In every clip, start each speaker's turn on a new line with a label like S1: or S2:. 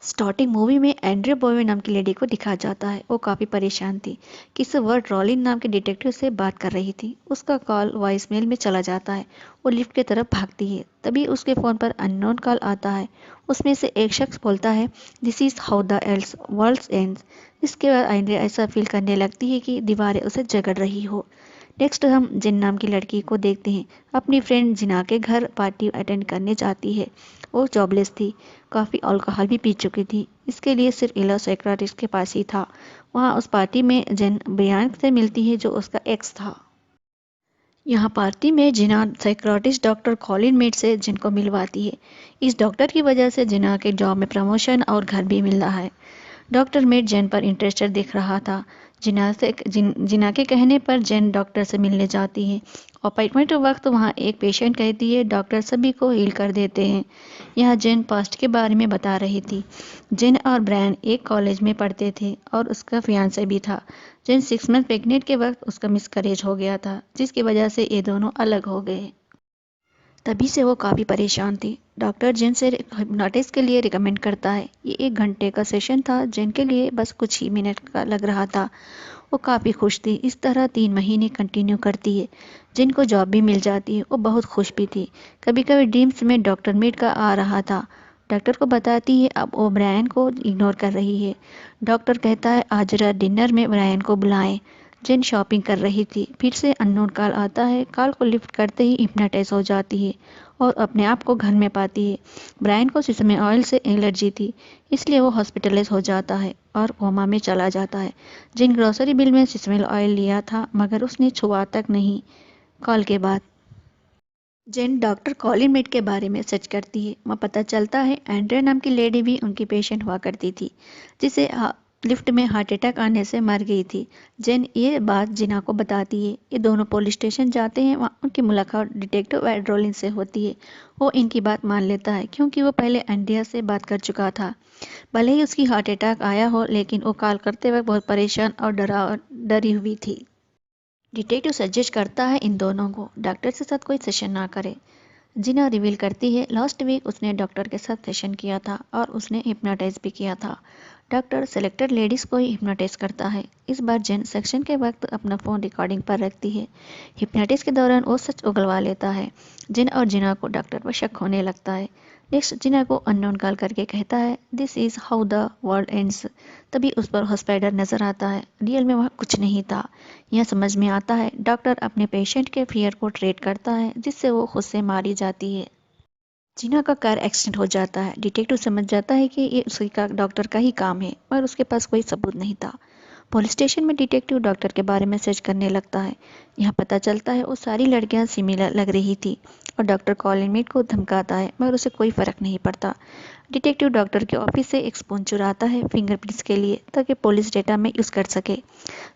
S1: Starting movie में Andre बॉयवे नाम की लेडी को दिखाया जाता है। वो काफ़ी परेशान थी। किसी वर्ड रॉलिन नाम के डिटेक्टिव से बात कर रही थी। उसका कॉल वॉइसमेल में चला जाता है। वो लिफ्ट की तरफ भागती है। तभी उसके फ़ोन पर अननोन कॉल आता है। उसमें से एक शख्स बोलता है, this is how the L's world ends. इसके बाद एंड्रे ऐसा फील करने लगती है कि दीवारें उसे जकड़ रही हो। नेक्स्ट हम जिन नाम की लड़की को देखते हैं। अपनी फ्रेंड जिना के घर पार्टी अटेंड करने जाती है। वो जॉबलेस थी, काफ़ी अल्कोहल भी पी चुकी थी। इसके लिए सिर्फ इला साइकियाट्रिस्ट के पास ही था। वहाँ उस पार्टी में जिन ब्रियान से मिलती है जो उसका एक्स था। यहाँ पार्टी में जिना साइकियाट्रिस्ट डॉक्टर कॉलिन मेट से जिनको मिलवाती है। इस डॉक्टर की वजह से जिना के जॉब में प्रमोशन और घर भी मिल रहा है। डॉक्टर मेट जेन पर इंटरेस्टेड दिख रहा था। जिना के कहने पर जेन डॉक्टर से मिलने जाती है। अपॉइंटमेंट वक्त वहाँ एक पेशेंट कहती है, डॉक्टर सभी को हील कर देते हैं। यहाँ जेन पास्ट के बारे में बता रही थी। जेन और ब्रायन एक कॉलेज में पढ़ते थे और उसका फियांसे भी था। जेन 6 मंथ प्रेग्नेंट के वक्त उसका मिसकैरेज हो गया था, जिसकी वजह से ये दोनों अलग हो गए। तभी से वो काफ़ी परेशान थी। डॉक्टर जिन से हिप्नोटिस के लिए रिकमेंड करता है। ये 1 घंटे का सेशन था, जिनके लिए बस कुछ ही मिनट का लग रहा था। वो काफ़ी खुश थी। इस तरह 3 महीने कंटिन्यू करती है। जिनको जॉब भी मिल जाती है। वो बहुत खुश भी थी। कभी कभी ड्रीम्स में डॉक्टर मीट का आ रहा था। डॉक्टर को बताती है अब वो ब्रायन को इग्नोर कर रही है। डॉक्टर कहता है आज रात डिनर में ब्रायन को बुलाएं। जिन शॉपिंग कर रही थी। फिर से अननोन कॉल आता है। कॉल को लिफ्ट करते ही हिप्नोटाइज हो जाती है और अपने आप को घर में पाती है। ब्रायन को सिसमे ऑयल से एलर्जी थी, इसलिए वो हॉस्पिटलाइज हो जाता है और कोमा में चला जाता है। जिन ग्रोसरी बिल में सिसमेल ऑयल लिया था, मगर उसने छुआ तक नहीं। कॉल के बाद जेन डॉक्टर कॉलिन मेट के बारे में सर्च करती है। वहाँ पता चलता है एंड्रे नाम की लेडी भी उनकी पेशेंट हुआ करती थी, जिसे लिफ्ट में हार्ट अटैक आने से मर गई थी। जेन ये बात जिना को बताती है। ये दोनों पुलिस स्टेशन जाते हैं। वहाँ उनकी मुलाकात डिटेक्टिव एड्रोलिन से होती है। वो इनकी बात मान लेता है क्योंकि वो पहले एंड्रिया से बात कर चुका था। भले ही उसकी हार्ट अटैक आया हो, लेकिन वो कॉल करते वक्त बहुत परेशान और डरी हुई थी। डिटेक्टिव सजेस्ट करता है इन दोनों को डॉक्टर के साथ कोई सेशन ना करे। जिना रिवील करती है लास्ट वीक उसने डॉक्टर के साथ सेशन किया था और उसने हिप्नोटाइज भी किया था। डॉक्टर सेलेक्टेड लेडीज़ को ही हिप्नोटाइज करता है। इस बार जेन सेक्शन के वक्त अपना फ़ोन रिकॉर्डिंग पर रखती है। हिप्नोटाइज के दौरान वो सच उगलवा लेता है। जिन और जिना को डॉक्टर पर शक होने लगता है। नेक्स्ट जिना को अननोन कॉल करके कहता है, this is how the world ends. तभी उस पर हॉस्पिटल नज़र आता है। रियल में वहाँ कुछ नहीं था। यह समझ में आता है डॉक्टर अपने पेशेंट के फियर को ट्रीट करता है, जिससे वो खुद से मारी जाती है। जिना का कार एक्सीडेंट हो जाता है। डिटेक्टिव समझ जाता है कि ये उसी का डॉक्टर का ही काम है, मगर उसके पास कोई सबूत नहीं था। पुलिस स्टेशन में डिटेक्टिव डॉक्टर के बारे में सर्च करने लगता है। यहाँ पता चलता है वो सारी लड़कियाँ सिमिलर लग रही थी और डॉक्टर कॉलिन मीट को धमकाता है, मगर उसे कोई फ़र्क नहीं पड़ता। डिटेक्टिव डॉक्टर के ऑफिस से एक स्पून चुराता है फिंगरप्रिंट्स के लिए, ताकि पुलिस डेटा में यूज़ कर सके।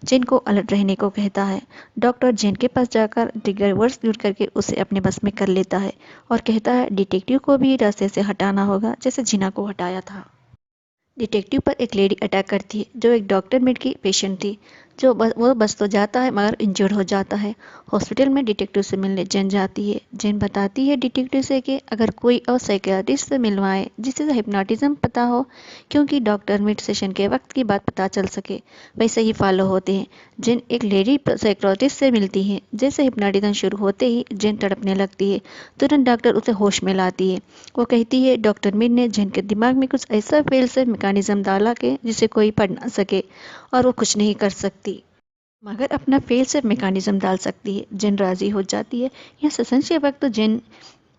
S1: जेन को अलर्ट रहने को कहता है। डॉक्टर जेन के पास जाकर ट्रिगर वर्ड्स यूज करके उसे अपने बस में कर लेता है और कहता है डिटेक्टिव को भी रास्ते से हटाना होगा, जैसे जिना को हटाया था। डिटेक्टिव पर एक लेडी अटैक करती है जो एक डॉक्टर मेड की पेशेंट थी। वो बस तो जाता है, मगर इंजर्ड हो जाता है। हॉस्पिटल में डिटेक्टिव से मिलने जेन जाती है। जेन बताती है डिटेक्टिव से कि अगर कोई और साइकियाट्रिस्ट से मिलवाए जिसे हिप्नोटिज्म पता हो, क्योंकि डॉक्टर मिड सेशन के वक्त की बात पता चल सके, वैसे ही फॉलो होते हैं। जेन एक लेडी साइकियाट्रिस्ट से मिलती है। जैसे हिप्नोटिज्म शुरू होते ही जेन तड़पने लगती है। तुरंत डॉक्टर उसे होश में लाती है। वो कहती है डॉक्टर मिड ने जेन के दिमाग में कुछ ऐसा फेल से मैकेनिज्म डाला के जिसे कोई पढ़ ना सके और वो कुछ नहीं कर सकती, मगर अपना फेल से मैकेनिज्म डाल सकती है। जेन राजी हो जाती है। यह सेशन के वक्त जेन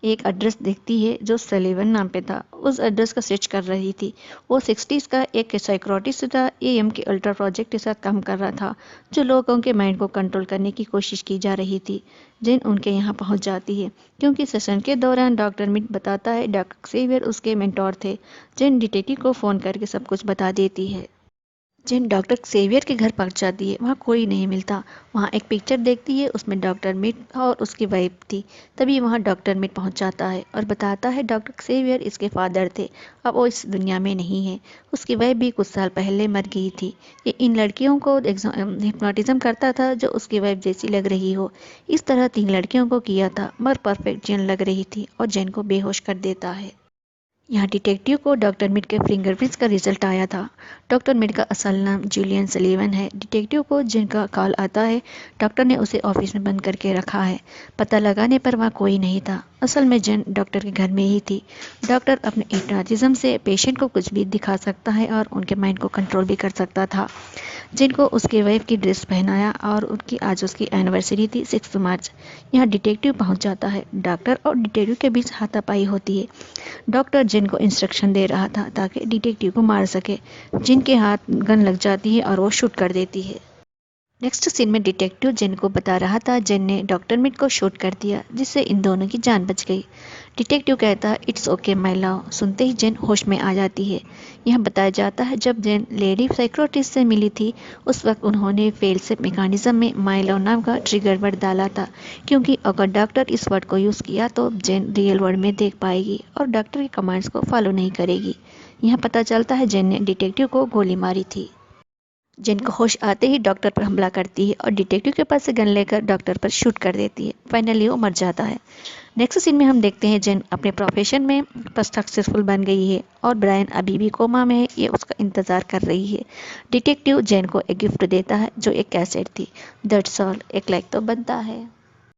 S1: एक एड्रेस देखती है जो सलीवन नाम पे था। उस एड्रेस का सर्च कर रही थी। वो 60s का एक साइकोलॉजिस्ट था। एएम के अल्ट्रा प्रोजेक्ट के साथ काम कर रहा था, जो लोगों के माइंड को कंट्रोल करने की कोशिश की जा रही थी। जिन उनके यहाँ पहुँच जाती है, क्योंकि सेशन के दौरान डॉक्टर मिट बताता है डॉक्टर सेवियर उसके मेंटोर थे। जिन डिटेक्टिव को फ़ोन करके सब कुछ बता देती है। जिन डॉक्टर सेवियर के घर पहुंच जाती है, वहाँ कोई नहीं मिलता। वहाँ एक पिक्चर देखती है, उसमें डॉक्टर मिट और उसकी वाइफ थी। तभी वहाँ डॉक्टर मिट पहुंच जाता है और बताता है डॉक्टर सेवियर इसके फादर थे। अब वो इस दुनिया में नहीं है। उसकी वाइफ भी कुछ साल पहले मर गई थी। ये इन लड़कियों को हिप्नोटिज्म करता था जो उसकी वाइफ जैसी लग रही हो। इस तरह 3 लड़कियों को किया था, मगर परफेक्ट जेन लग रही थी और जेन को बेहोश कर देता है। यहाँ डिटेक्टिव को डॉक्टर मिड के फिंगरप्रिंट्स का रिजल्ट आया था। डॉक्टर मिड का असल नाम जूलियन सलीवन है। डिटेक्टिव को जिनका कॉल आता है, डॉक्टर ने उसे ऑफिस में बंद करके रखा है। पता लगाने पर वहाँ कोई नहीं था। असल में जेन डॉक्टर के घर में ही थी। डॉक्टर अपने हिप्नोटिज्म से पेशेंट को कुछ भी दिखा सकता है और उनके माइंड को कंट्रोल भी कर सकता था। जिनको उसके वाइफ की ड्रेस पहनाया और उनकी आज उसकी एनिवर्सरी थी 6 मार्च। यहाँ डिटेक्टिव पहुंच जाता है। डॉक्टर और डिटेक्टिव के बीच हाथापाई होती है। डॉक्टर जिन को इंस्ट्रक्शन दे रहा था ताकि डिटेक्टिव को मार सके। जिन के हाथ गन लग जाती है और वो शूट कर देती है। नेक्स्ट सीन में डिटेक्टिव जेन को बता रहा था जेन ने डॉक्टर मिड को शूट कर दिया, जिससे इन दोनों की जान बच गई। डिटेक्टिव कहता है इट्स ओके माय लव। सुनते ही जेन होश में आ जाती है। यह बताया जाता है जब जेन लेडी साइकोलॉजिस्ट से मिली थी, उस वक्त उन्होंने फेल सेफ मैकेनिज्म में माय लव नाम का ट्रिगर वर्ड डाला था, क्योंकि अगर डॉक्टर इस वर्ड को यूज़ किया तो जेन रियल वर्ल्ड में देख पाएगी और डॉक्टर के कमांड्स को फॉलो नहीं करेगी। यह पता चलता है जेन ने डिटेक्टिव को गोली मारी थी। जेन को होश आते ही डॉक्टर पर हमला करती है और डिटेक्टिव के पास से गन लेकर डॉक्टर पर शूट कर देती है। फाइनली वो मर जाता है। नेक्स्ट सीन में हम देखते हैं जेन अपने प्रोफेशन में सक्सेसफुल बन गई है और ब्रायन अभी भी कोमा में है। ये उसका इंतज़ार कर रही है। डिटेक्टिव जेन को एक गिफ्ट देता है जो एक कैसेट थी। That's all. एक लाइक तो बनता है।